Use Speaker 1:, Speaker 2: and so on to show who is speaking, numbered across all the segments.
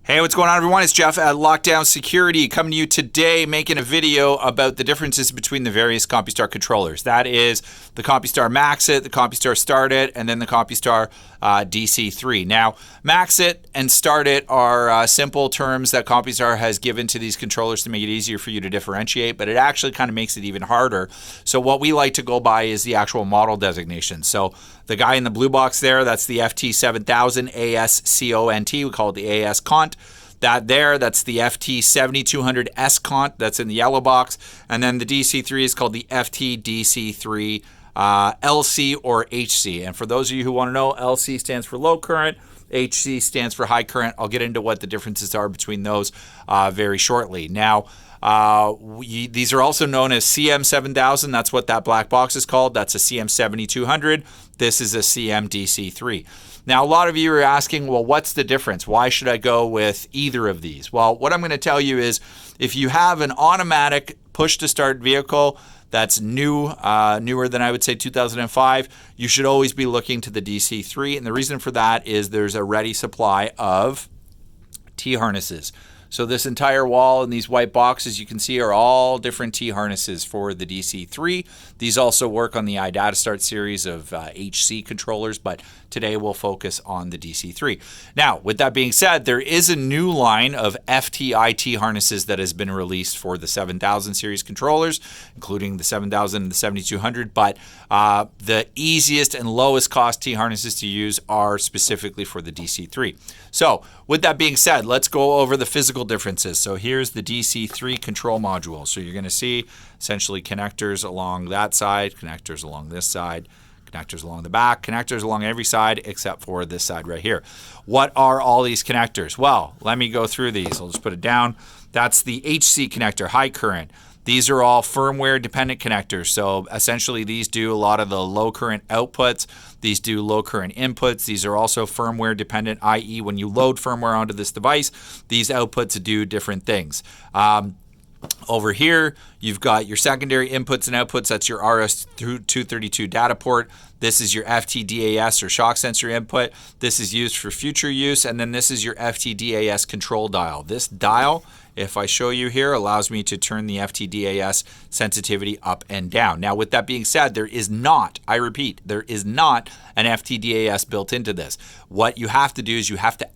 Speaker 1: Hey, what's going on, everyone? It's Jeff at Lockdown Security coming to you today, making a video about the differences between the various Compustar controllers. That is the Compustar Maxit, the Compustar Startit, and then the Compustar DC3. Now, Maxit and Startit are simple terms that Compustar has given to these controllers to make it easier for you to differentiate, but it actually kind of makes it even harder. So what we like to go by is the actual model designation. So the guy in the blue box there, that's the FT7000 ASCONT. We call it the AS Cont. That's the FT7200 S-Cont. That's in the yellow box. And then the DC3 is called the FTDC3 LC or HC. And for those of you who want to know, LC stands for low current. HC stands for high current. I'll get into what the differences are between those very shortly. Now, these are also known as CM7000. That's what that black box is called. That's a CM7200. This is a CM-DC3. Now, a lot of you are asking, well, what's the difference? Why should I go with either of these? Well, what I'm going to tell you is if you have an automatic push-to-start vehicle that's newer than I would say 2005, you should always be looking to the DC3. And the reason for that is there's a ready supply of T-harnesses. So this entire wall and these white boxes you can see are all different T-harnesses for the DC3. These also work on the FCDAS series of HC controllers, but today we'll focus on the DC3. Now, with that being said, there is a new line of FTI T-harnesses that has been released for the 7000 series controllers, including the 7000 and the 7200, but the easiest and lowest cost T-harnesses to use are specifically for the DC3. So, with that being said, let's go over the physical differences. So here's the DC3 control module. So you're going to see essentially connectors along that side, connectors along this side, connectors along the back, connectors along every side except for this side right here. What are all these connectors? Well, let me go through these. I'll just put it down. That's the HC connector, high current. These are all firmware dependent connectors. So essentially these do a lot of the low current outputs. These do low current inputs. These are also firmware dependent, i.e. when you load firmware onto this device, these outputs do different things. Over here, you've got your secondary inputs and outputs. That's your RS-232 data port. This is your FCDAS or shock sensor input. This is used for future use. And then this is your FCDAS control dial. This dial, if I show you here, allows me to turn the FCDAS sensitivity up and down. Now, with that being said, there is not, I repeat, there is not an FCDAS built into this. What you have to do is you have to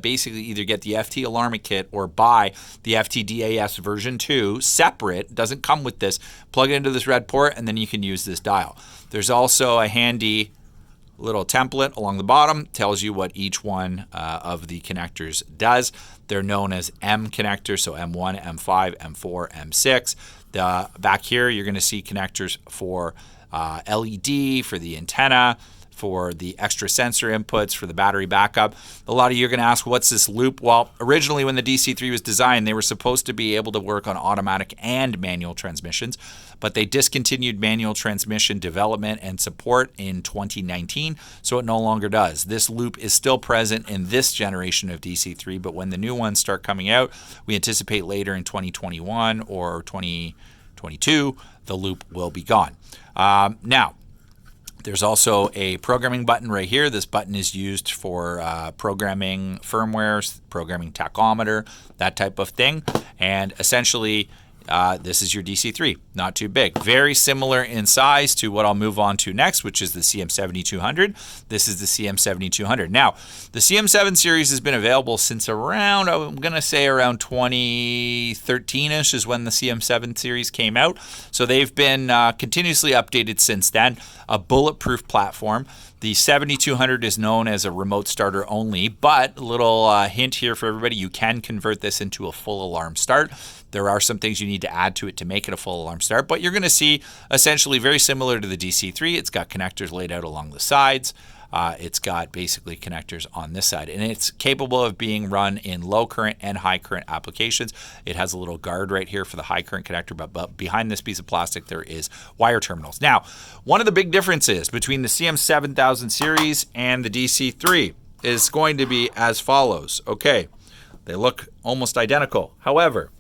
Speaker 1: basically either get the FT Alarming Kit or buy the FCDAS version 2 separate, doesn't come with this, plug it into this red port, and then you can use this dial. There's also a handy little template along the bottom, tells you what each one of the connectors does. They're known as M connectors, so M1, M5, M4, M6. Back here, you're going to see connectors for LED, for the antenna, for the extra sensor inputs, for the battery backup. A lot of you are going to ask, what's this loop? Well, originally when the DC3 was designed, they were supposed to be able to work on automatic and manual transmissions, but they discontinued manual transmission development and support in 2019, so it no longer does. This loop is still present in this generation of DC3, but when the new ones start coming out, we anticipate later in 2021 or 2022, the loop will be gone. Now, there's also a programming button right here. This button is used for programming firmware, programming tachometer, that type of thing. And essentially, this is your DC3, not too big. Very similar in size to what I'll move on to next, which is the CM7200. This is the CM7200. Now, the CM7 series has been available since around, I'm going to say around 2013-ish is when the CM7 series came out. So they've been continuously updated since then. A bulletproof platform. The 7200 is known as a remote starter only, but a little hint here for everybody, you can convert this into a full alarm start. There are some things you need to add to it to make it a full alarm start, but you're going to see essentially very similar to the DC3. It's got connectors laid out along the sides. It's got basically connectors on this side, and it's capable of being run in low current and high current applications. It has a little guard right here for the high current connector, but behind this piece of plastic there is wire terminals. Now, one of the big differences between the CM7000 series and the DC3 is going to be as follows. Okay, they look almost identical. However,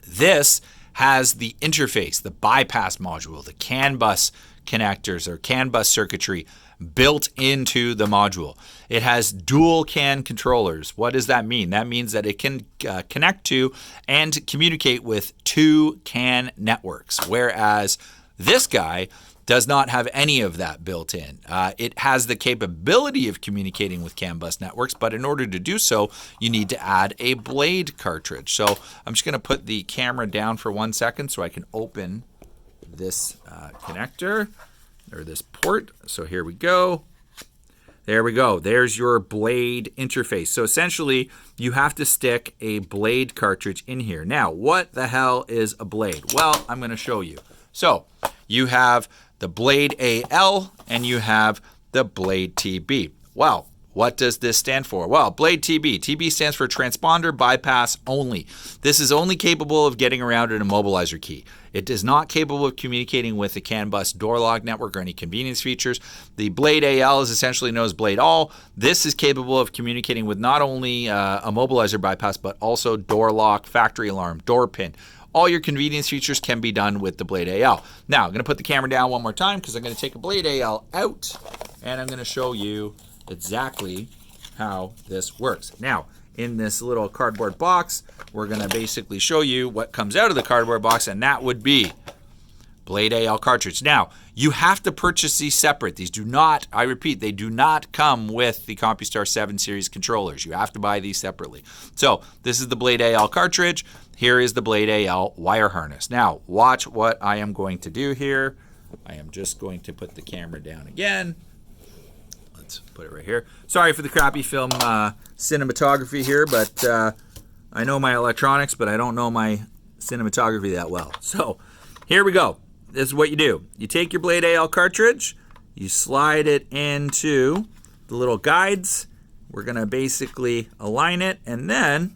Speaker 1: this has the interface, the bypass module, the CAN bus connectors or CAN bus circuitry built into the module. It has dual CAN controllers. What does that mean? That means that it can connect to and communicate with 2 CAN networks, whereas this guy does not have any of that built in. It has the capability of communicating with CAN bus networks, but in order to do so, you need to add a blade cartridge. So I'm just going to put the camera down for 1 second so I can open this connector, or this port. So here we go. There we go. There's your blade interface. So essentially, you have to stick a blade cartridge in here. Now, what the hell is a blade? Well, I'm going to show you. So you have the blade AL and you have the blade TB. Well, what does this stand for? Well, blade TB. TB stands for transponder bypass only. This is only capable of getting around an immobilizer key. It is not capable of communicating with the CAN bus door lock network or any convenience features. The blade AL is essentially known as blade all. This is capable of communicating with not only a immobilizer bypass, but also door lock, factory alarm, door pin. All your convenience features can be done with the blade AL. Now, I'm going to put the camera down one more time because I'm going to take a blade AL out and I'm going to show you exactly how this works. Now, in this little cardboard box, we're going to basically show you what comes out of the cardboard box, and that would be blade AL cartridge. Now, you have to purchase these separate. These do not, I repeat, they do not come with the Compustar 7 series controllers. You have to buy these separately. So this is the blade AL cartridge. Here is the blade AL wire harness. Now, watch what I am going to do here. I am just going to put the camera down again. Let's put it right here. Sorry for the crappy film cinematography here, but I know my electronics, but I don't know my cinematography that well. So here we go. This is what you do. You take your blade AL cartridge, you slide it into the little guides. We're going to basically align it, and then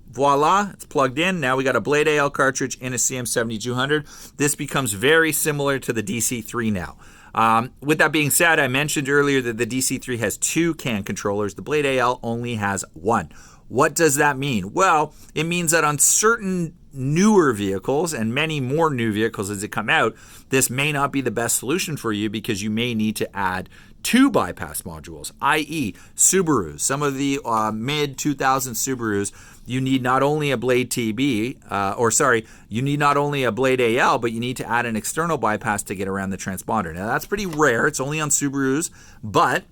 Speaker 1: voila, it's plugged in. Now we got a blade AL cartridge in a CM7200. This becomes very similar to the DC3 now. With that being said, I mentioned earlier that the DC3 has 2 CAN controllers. The blade AL only has 1. What does that mean? Well, it means that on certain newer vehicles and many more new vehicles as they come out, this may not be the best solution for you because you may need to add 2 bypass modules, i.e. Subarus. Some of the mid-2000 Subarus, you need not only a blade TB, you need not only a blade AL, but you need to add an external bypass to get around the transponder. Now, that's pretty rare. It's only on Subarus, but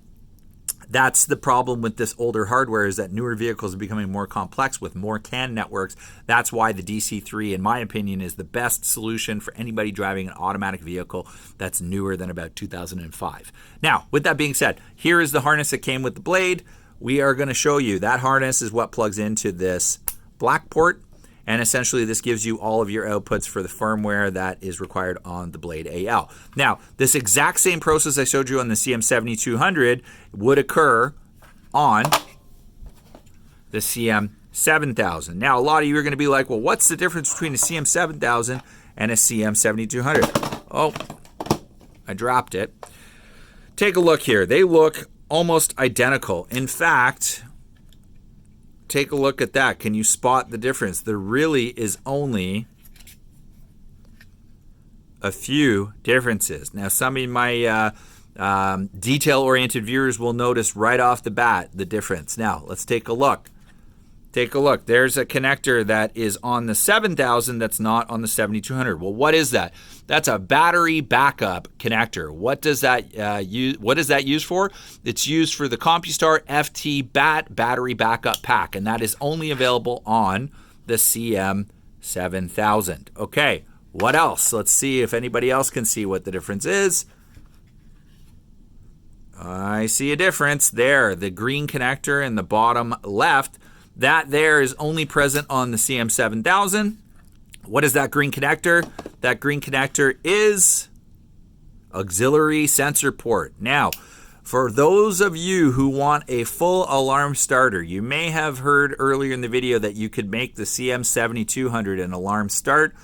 Speaker 1: that's the problem with this older hardware, is that newer vehicles are becoming more complex with more CAN networks. That's why the DC3, in my opinion, is the best solution for anybody driving an automatic vehicle that's newer than about 2005. Now, with that being said, here is the harness that came with the blade. We are going to show you that harness is what plugs into this black port, and essentially this gives you all of your outputs for the firmware that is required on the blade AL. Now, this exact same process I showed you on the CM7200 would occur on the CM7000. Now, a lot of you are going to be like, well, what's the difference between a CM7000 and a CM7200? Oh, I dropped it. Take a look here. They look almost identical. In fact, take a look at that. Can you spot the difference? There really is only a few differences. Now, some of my detail-oriented viewers will notice right off the bat the difference. Now, let's take a look. Take a look. There's a connector that is on the 7000 that's not on the 7200. Well, what is that? That's a battery backup connector. What does that use? What is that used for? It's used for the Compustar FT-BAT battery backup pack, and that is only available on the CM7000. Okay, what else? Let's see if anybody else can see what the difference is. I see a difference there. The green connector in the bottom left, that there is only present on the CM7000. What is that green connector? That green connector is auxiliary sensor port. Now, for those of you who want a full alarm starter, you may have heard earlier in the video that you could make the CM7200 an alarm start.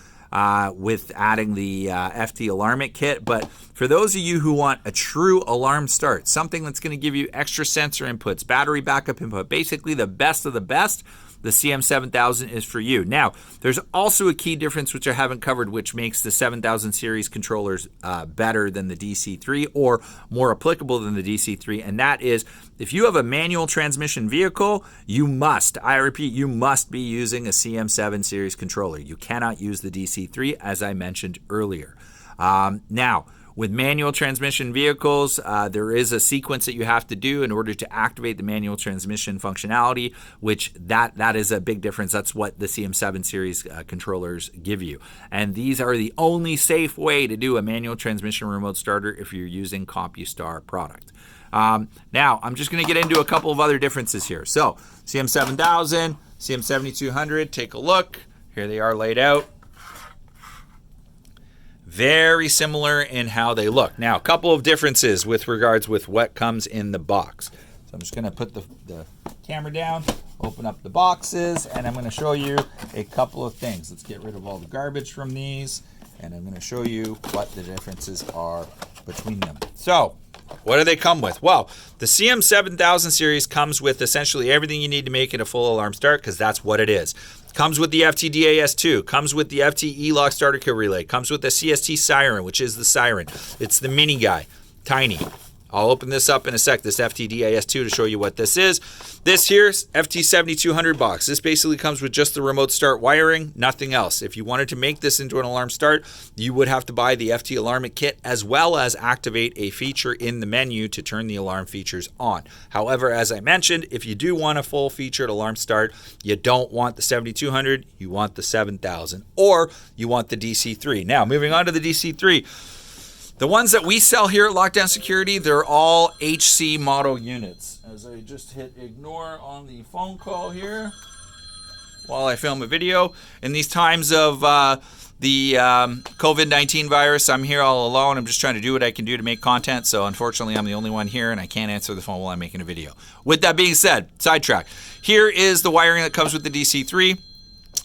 Speaker 1: with adding the FT Alarmit kit. But for those of you who want a true alarm start, something that's going to give you extra sensor inputs, battery backup input, basically the best of the best, the CM7000 is for you. Now, there's also a key difference which I haven't covered, which makes the 7000 series controllers better than the DC3 or more applicable than the DC3, and that is if you have a manual transmission vehicle, you must, I repeat, you must be using a CM7 series controller. You cannot use the DC3, as I mentioned earlier. Now, with manual transmission vehicles, there is a sequence that you have to do in order to activate the manual transmission functionality, which that is a big difference. That's what the CM7 series controllers give you. And these are the only safe way to do a manual transmission remote starter if you're using Compustar product. Now, I'm just going to get into a couple of other differences here. So, CM7000, CM7200, take a look. Here they are laid out. Very similar in how they look. Now, a couple of differences with regards with what comes in the box. So I'm just going to put the camera down, open up the boxes, and I'm going to show you a couple of things. Let's get rid of all the garbage from these, and I'm going to show you what the differences are between them. So, what do they come with? Well, the CM7000 series comes with essentially everything you need to make it a full alarm start, because that's what it is. Comes with the FCDAS 2, comes with the FT E-Lock starter kill relay, comes with the CST siren, which is the siren. It's the mini guy, tiny. I'll open this up in a sec, this FCDAS 2, to show you what this is. This here's FT7200 box. This basically comes with just the remote start wiring, nothing else. If you wanted to make this into an alarm start, you would have to buy the FT Alarmit kit as well as activate a feature in the menu to turn the alarm features on. However, as I mentioned, if you do want a full featured alarm start, you don't want the 7200, you want the 7000, or you want the DC3. Now, moving on to the DC3. The ones that we sell here at Lockdown Security, they're all HC model units. As I just hit ignore on the phone call here while I film a video. In these times of the COVID-19 virus, I'm here all alone. I'm just trying to do what I can do to make content. So unfortunately, I'm the only one here and I can't answer the phone while I'm making a video. With that being said, sidetrack. Here is the wiring that comes with the DC3.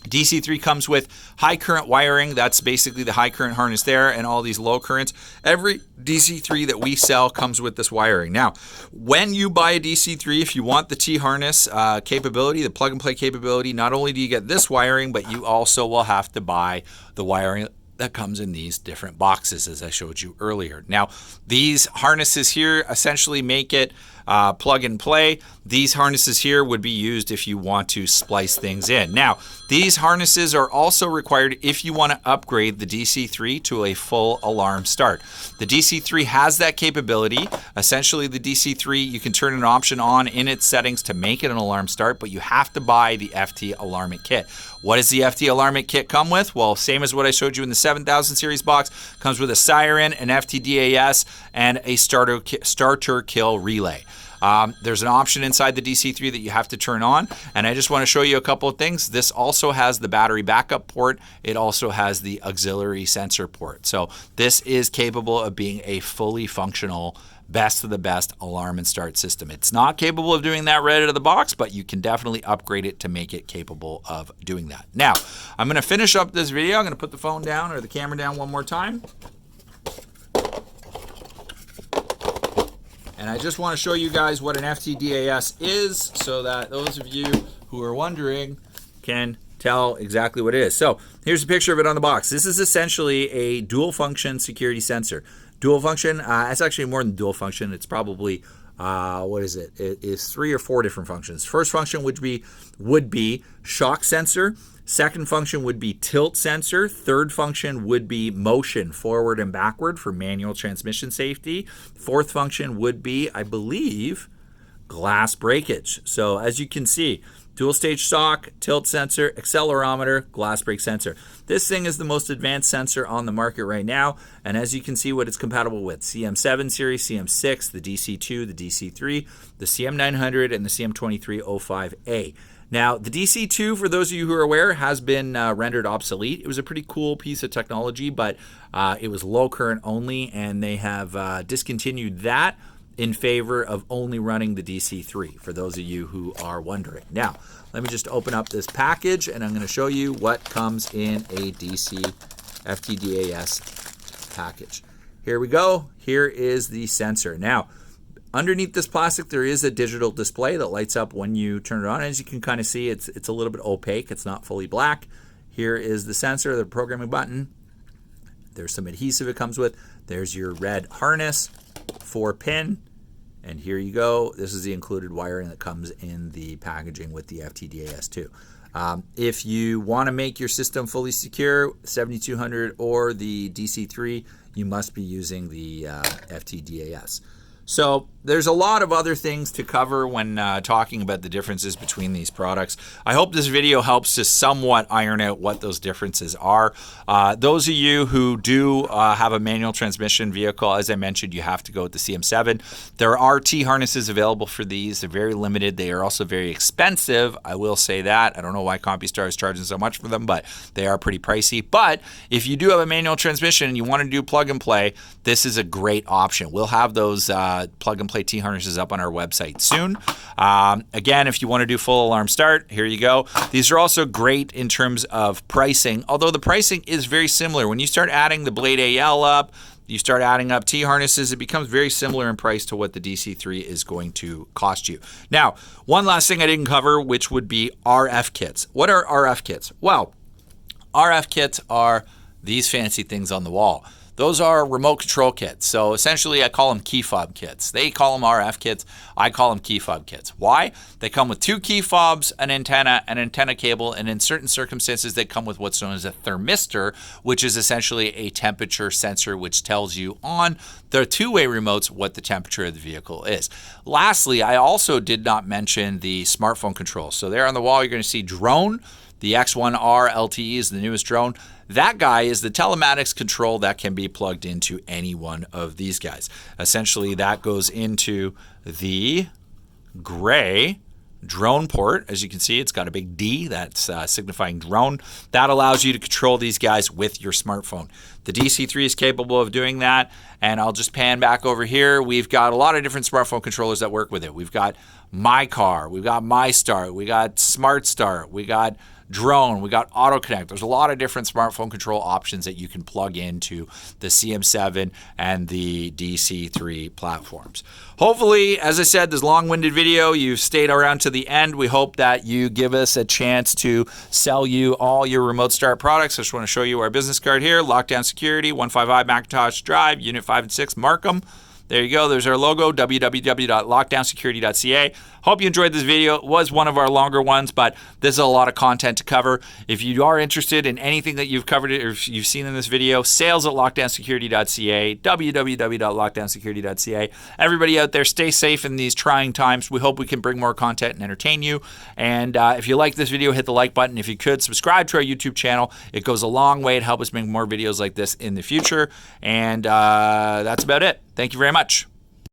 Speaker 1: DC3 comes with high current wiring. That's basically the high current harness there, and all these low currents. Every DC3 that we sell comes with this wiring. Now, when you buy a DC3, if you want the T-harness capability, the plug and play capability, not only do you get this wiring, but you also will have to buy the wiring that comes in these different boxes, as I showed you earlier. Now, these harnesses here essentially make it plug and play. These harnesses here would be used if you want to splice things in. Now, these harnesses are also required if you want to upgrade the DC3 to a full alarm start. The DC3 has that capability. Essentially, the DC3, you can turn an option on in its settings to make it an alarm start, but you have to buy the FT Alarmit kit. What does the FT Alarmit kit come with? Well, same as what I showed you in the 7000 series box. Comes with a siren, an FTDAS, and a starter kill relay. There's an option inside the DC3 that you have to turn on, and I just want to show you a couple of things. This also has the battery backup port. It also has the auxiliary sensor port. So this is capable of being a fully functional, best of the best alarm and start system. It's not capable of doing that right out of the box, but you can definitely upgrade it to make it capable of doing that. Now, I'm going to finish up this video. I'm going to put the phone down or the camera down one more time. And I just want to show you guys what an FCDAS is so that those of you who are wondering can tell exactly what it is. So here's a picture of it on the box. This is essentially a dual function security sensor. Dual function, it's actually more than dual function. It's probably, what is it? It is 3 or 4 different functions. First function would be shock sensor. Second function would be tilt sensor. Third function would be motion forward and backward for manual transmission safety. Fourth function would be, I believe, glass breakage. So as you can see, dual stage shock, tilt sensor, accelerometer, glass break sensor. This thing is the most advanced sensor on the market right now. And as you can see what it's compatible with, CM7 series, CM6, the DC2, the DC3, the CM900, and the CM2305A. Now, the DC2, for those of you who are aware, has been rendered obsolete. It was a pretty cool piece of technology, but it was low current only, and they have discontinued that. in favor of only running the DC3, for those of you who are wondering. Now, let me just open up this package, and I'm going to show you what comes in a DC FCDAS package. Here we go. Here is the sensor. Now, underneath this plastic, there is a digital display that lights up when you turn it on. As you can kind of see, it's a little bit opaque. It's not fully black. Here is the sensor, the programming button. There's some adhesive it comes with. There's your red harness, 4-pin. And here you go. This is the included wiring that comes in the packaging with the FCDAS too. If you want to make your system fully secure, 7200 or the DC3, you must be using the FCDAS. So there's a lot of other things to cover when talking about the differences between these products. I hope this video helps to somewhat iron out what those differences are. Those of you who do have a manual transmission vehicle, as I mentioned, you have to go with the CM7. There are T-harnesses available for these. They're very limited. They are also very expensive. I will say that. I don't know why Compustar is charging so much for them, but they are pretty pricey. But if you do have a manual transmission and you want to do plug and play, this is a great option. We'll have those plug and play T-harnesses up on our website soon. Again, if you want to do full alarm start, here you go. These are also great in terms of pricing, although the pricing is very similar. When you start adding the Blade AL up, you start adding up T-harnesses, it becomes very similar in price to what the DC3 is going to cost you. Now, one last thing I didn't cover, which would be RF kits. What are RF kits? Well, RF kits are these fancy things on the wall. Those are remote control kits. So essentially, I call them key fob kits. They call them RF kits. I call them key fob kits. Why? They come with 2 key fobs, an antenna cable, and in certain circumstances, they come with what's known as a thermistor, which is essentially a temperature sensor which tells you on the 2-way remotes what the temperature of the vehicle is. Lastly, I also did not mention the smartphone control. So there on the wall, you're going to see drone. The X1R LTE is the newest drone. That guy is the telematics control that can be plugged into any one of these guys. Essentially, that goes into the gray drone port. As you can see, it's got a big D that's signifying drone. That allows you to control these guys with your smartphone. The DC3 is capable of doing that, and I'll just pan back over here. We've got a lot of different smartphone controllers that work with it. We've got My Car, we've got My Start, we got Smart Start, we got Drone, we got Auto Connect. There's a lot of different smartphone control options that you can plug into the CM7 and the DC3 platforms. Hopefully, as I said, this long-winded video, you've stayed around to the end. We hope that you give us a chance to sell you all your remote start products. I just want to show you our business card here. Lockdown Security, 155 McIntosh Drive, Unit 5 and 6, Markham. There you go. There's our logo, www.lockdownsecurity.ca. Hope you enjoyed this video. It was one of our longer ones, but this is a lot of content to cover. If you are interested in anything that you've covered or if you've seen in this video, sales@lockdownsecurity.ca, www.lockdownsecurity.ca. Everybody out there, stay safe in these trying times. We hope we can bring more content and entertain you. And if you like this video, hit the like button. If you could, subscribe to our YouTube channel. It goes a long way to help us make more videos like this in the future. And that's about it. Thank you very much.